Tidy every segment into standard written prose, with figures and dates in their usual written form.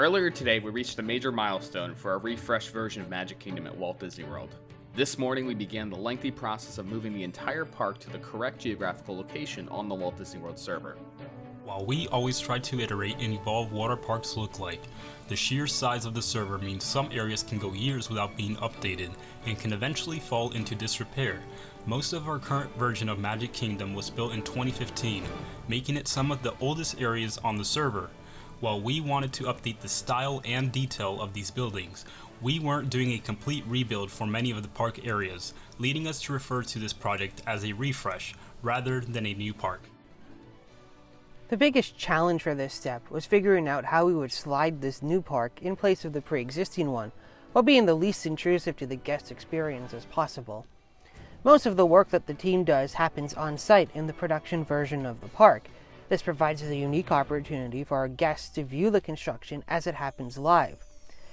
Earlier today, we reached a major milestone for a refreshed version of Magic Kingdom at Walt Disney World. This morning, we began the lengthy process of moving the entire park to the correct geographical location on the Walt Disney World server. While we always try to iterate and evolve what our parks look like, the sheer size of the server means some areas can go years without being updated and can eventually fall into disrepair. Most of our current version of Magic Kingdom was built in 2015, making it some of the oldest areas on the server. While we wanted to update the style and detail of these buildings, we weren't doing a complete rebuild for many of the park areas, leading us to refer to this project as a refresh rather than a new park. The biggest challenge for this step was figuring out how we would slide this new park in place of the pre-existing one, while being the least intrusive to the guest experience as possible. Most of the work that the team does happens on site in the production version of the park. This provides a unique opportunity for our guests to view the construction as it happens live.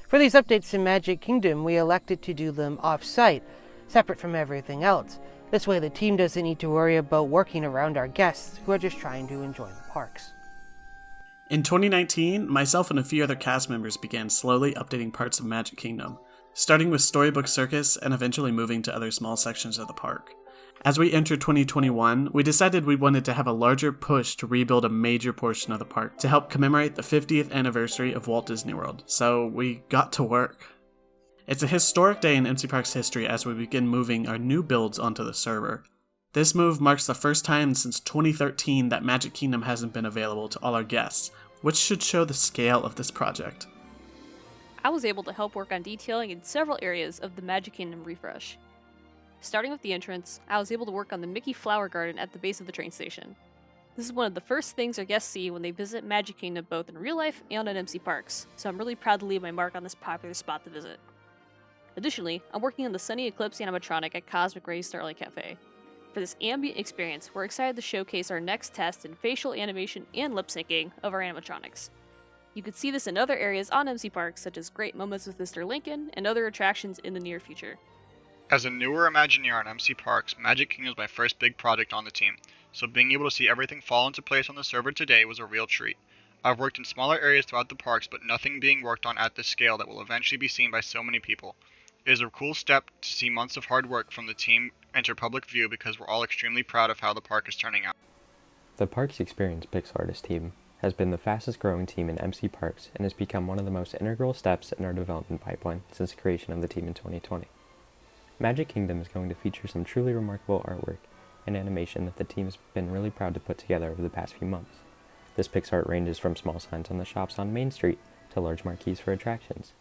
For these updates to Magic Kingdom, we elected to do them off-site, separate from everything else. This way the team doesn't need to worry about working around our guests who are just trying to enjoy the parks. In 2019, myself and a few other cast members began slowly updating parts of Magic Kingdom, starting with Storybook Circus and eventually moving to other small sections of the park. As we entered 2021, we decided we wanted to have a larger push to rebuild a major portion of the park to help commemorate the 50th anniversary of Walt Disney World, so we got to work. It's a historic day in MC Parks history as we begin moving our new builds onto the server. This move marks the first time since 2013 that Magic Kingdom hasn't been available to all our guests, which should show the scale of this project. I was able to help work on detailing in several areas of the Magic Kingdom refresh. Starting with the entrance, I was able to work on the Mickey Flower Garden at the base of the train station. This is one of the first things our guests see when they visit Magic Kingdom both in real life and at MC Parks, so I'm really proud to leave my mark on this popular spot to visit. Additionally, I'm working on the Sunny Eclipse animatronic at Cosmic Rays Starlight Cafe. For this ambient experience, we're excited to showcase our next test in facial animation and lip syncing of our animatronics. You could see this in other areas on MC Parks, such as Great Moments with Mr. Lincoln and other attractions in the near future. As a newer Imagineer on MC Parks, Magic Kingdom was my first big project on the team, so being able to see everything fall into place on the server today was a real treat. I've worked in smaller areas throughout the parks, but nothing being worked on at this scale that will eventually be seen by so many people. It is a cool step to see months of hard work from the team enter public view because we're all extremely proud of how the park is turning out. The Parks Experience Pixartist team has been the fastest growing team in MC Parks and has become one of the most integral steps in our development pipeline since the creation of the team in 2020. Magic Kingdom is going to feature some truly remarkable artwork and animation that the team has been really proud to put together over the past few months. This Pixart ranges from small signs on the shops on Main Street to large marquees for attractions.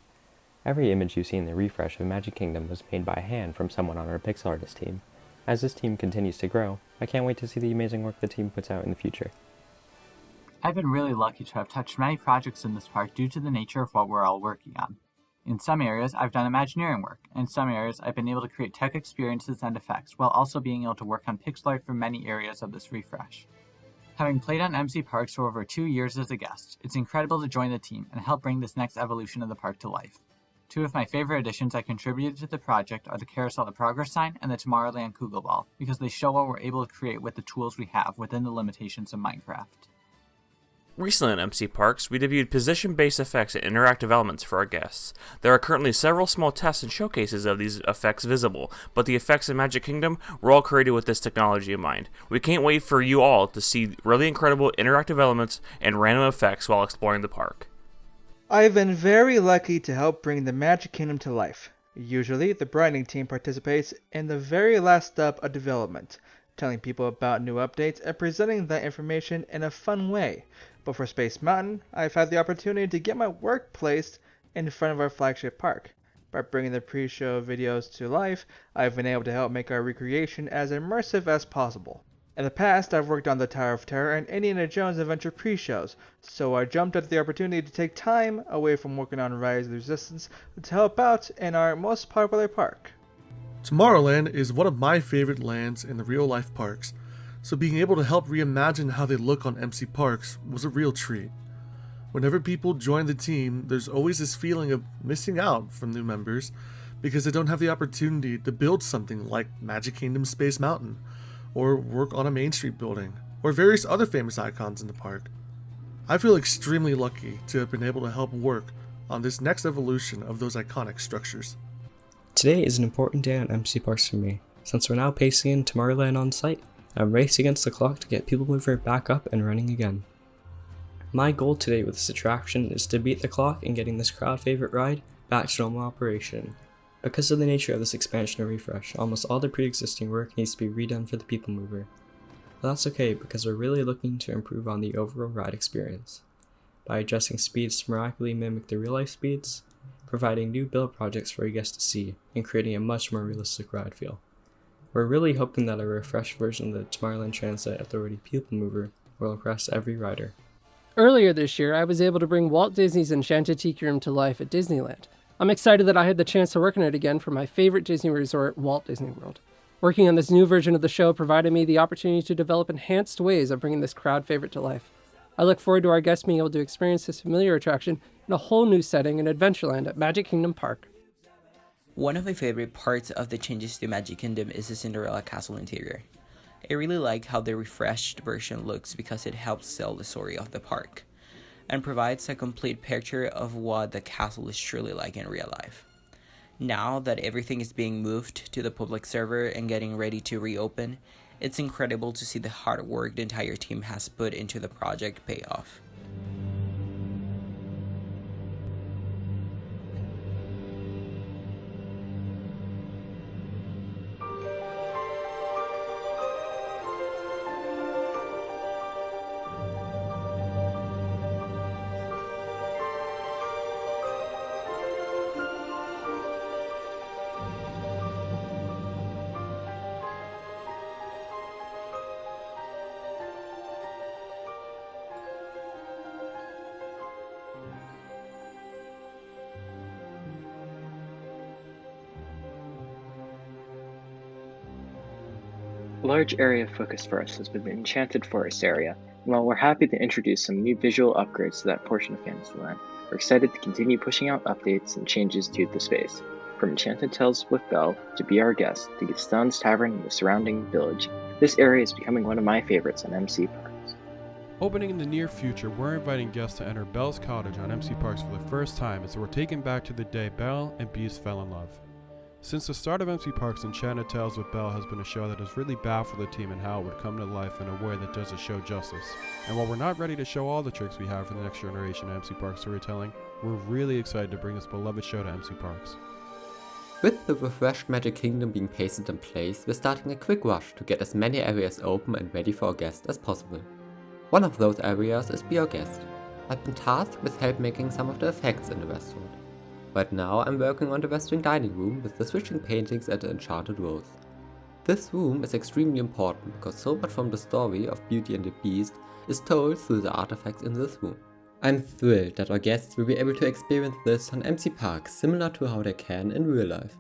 Every image you see in the refresh of Magic Kingdom was made by hand from someone on our Pixartist team. As this team continues to grow, I can't wait to see the amazing work the team puts out in the future. I've been really lucky to have touched many projects in this park due to the nature of what we're all working on. In some areas, I've done Imagineering work. In some areas, I've been able to create tech experiences and effects, while also being able to work on pixel art for many areas of this refresh. Having played on MC Parks for over 2 years as a guest, it's incredible to join the team and help bring this next evolution of the park to life. Two of my favorite additions I contributed to the project are the Carousel of Progress sign and the Tomorrowland Kugel Ball, because they show what we're able to create with the tools we have within the limitations of Minecraft. Recently at MC Parks, we debuted position-based effects and interactive elements for our guests. There are currently several small tests and showcases of these effects visible, but the effects in Magic Kingdom were all created with this technology in mind. We can't wait for you all to see really incredible interactive elements and random effects while exploring the park. I've been very lucky to help bring the Magic Kingdom to life. Usually, the branding team participates in the very last step of development, telling people about new updates and presenting that information in a fun way. But for Space Mountain, I've had the opportunity to get my work placed in front of our flagship park. By bringing the pre-show videos to life, I've been able to help make our recreation as immersive as possible. In the past, I've worked on the Tower of Terror and Indiana Jones Adventure pre-shows, so I jumped at the opportunity to take time away from working on Rise of the Resistance to help out in our most popular park. Tomorrowland is one of my favorite lands in the real-life parks, so being able to help reimagine how they look on MC Parks was a real treat. Whenever people join the team, there's always this feeling of missing out from new members because they don't have the opportunity to build something like Magic Kingdom Space Mountain, or work on a Main Street building, or various other famous icons in the park. I feel extremely lucky to have been able to help work on this next evolution of those iconic structures. Today is an important day on MC Parks for me, since we're now pacing in Tomorrowland on site. I'm racing against the clock to get People Mover back up and running again. My goal today with this attraction is to beat the clock and getting this crowd favorite ride back to normal operation. Because of the nature of this expansion and refresh, almost all the pre-existing work needs to be redone for the People Mover. But that's okay because we're really looking to improve on the overall ride experience by adjusting speeds to miraculously mimic the real-life speeds, providing new build projects for you guys to see, and creating a much more realistic ride feel. We're really hoping that a refreshed version of the Tomorrowland Transit Authority People Mover will impress every rider. Earlier this year, I was able to bring Walt Disney's Enchanted Tiki Room to life at Disneyland. I'm excited that I had the chance to work on it again for my favorite Disney resort, Walt Disney World. Working on this new version of the show provided me the opportunity to develop enhanced ways of bringing this crowd favorite to life. I look forward to our guests being able to experience this familiar attraction in a whole new setting in Adventureland at Magic Kingdom Park. One of my favorite parts of the changes to Magic Kingdom is the Cinderella Castle interior. I really like how the refreshed version looks because it helps tell the story of the park, and provides a complete picture of what the castle is truly like in real life. Now that everything is being moved to the public server and getting ready to reopen, it's incredible to see the hard work the entire team has put into the project pay off. A large area of focus for us has been the Enchanted Forest area, and while we're happy to introduce some new visual upgrades to that portion of Fantasyland, we're excited to continue pushing out updates and changes to the space. From Enchanted Tales with Belle to Be Our Guest to Gaston's Tavern and the surrounding village, this area is becoming one of my favorites on MC Parks. Opening in the near future, we're inviting guests to enter Belle's Cottage on MC Parks for the first time as we're taken back to the day Belle and Beast fell in love. Since the start of MC Parks, Enchanted Tales with Belle has been a show that has really baffled the team in how it would come to life in a way that does the show justice. And while we're not ready to show all the tricks we have for the next generation of MC Parks storytelling, we're really excited to bring this beloved show to MC Parks. With the refreshed Magic Kingdom being pasted in place, we're starting a quick rush to get as many areas open and ready for our guests as possible. One of those areas is Be Our Guest. I've been tasked with help making some of the effects in the restaurant. Right now I'm working on the West Wing dining room with the switching paintings and the enchanted rose. This room is extremely important because so much from the story of Beauty and the Beast is told through the artifacts in this room. I'm thrilled that our guests will be able to experience this on MC Parks similar to how they can in real life.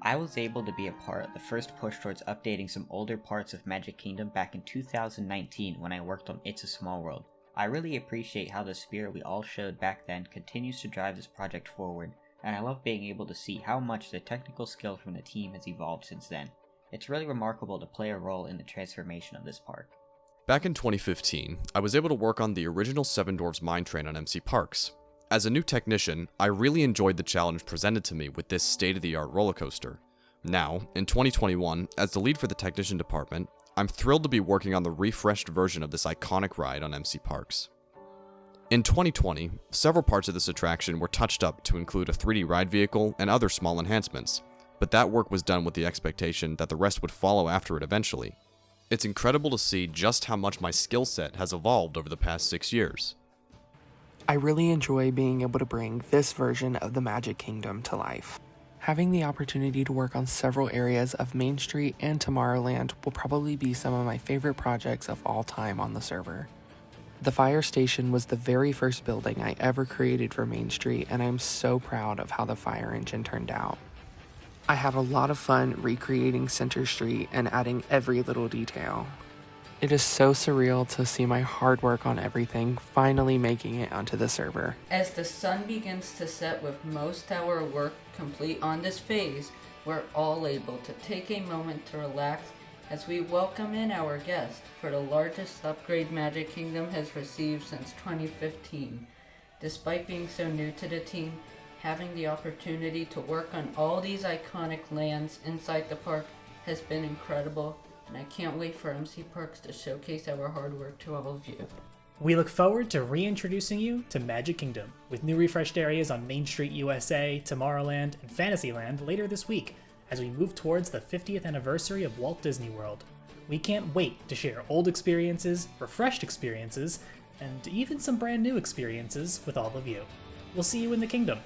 I was able to be a part of the first push towards updating some older parts of Magic Kingdom back in 2019 when I worked on It's a Small World. I really appreciate how the spirit we all showed back then continues to drive this project forward, and I love being able to see how much the technical skill from the team has evolved since then. It's really remarkable to play a role in the transformation of this park. Back in 2015, I was able to work on the original Seven Dwarfs Mine Train on MC Parks. As a new technician, I really enjoyed the challenge presented to me with this state-of-the-art roller coaster. Now, in 2021, as the lead for the technician department, I'm thrilled to be working on the refreshed version of this iconic ride on MC Parks. In 2020, several parts of this attraction were touched up to include a 3D ride vehicle and other small enhancements, but that work was done with the expectation that the rest would follow after it eventually. It's incredible to see just how much my skill set has evolved over the past 6 years. I really enjoy being able to bring this version of the Magic Kingdom to life. Having the opportunity to work on several areas of Main Street and Tomorrowland will probably be some of my favorite projects of all time on the server. The fire station was the very first building I ever created for Main Street, and I'm so proud of how the fire engine turned out. I had a lot of fun recreating Center Street and adding every little detail. It is so surreal to see my hard work on everything finally making it onto the server. As the sun begins to set with most of our work complete on this phase, we're all able to take a moment to relax as we welcome in our guest for the largest upgrade Magic Kingdom has received since 2015. Despite being so new to the team, having the opportunity to work on all these iconic lands inside the park has been incredible, and I can't wait for MC Parks to showcase our hard work to all of you. We look forward to reintroducing you to Magic Kingdom, with new refreshed areas on Main Street USA, Tomorrowland, and Fantasyland later this week, as we move towards the 50th anniversary of Walt Disney World. We can't wait to share old experiences, refreshed experiences, and even some brand new experiences with all of you. We'll see you in the kingdom.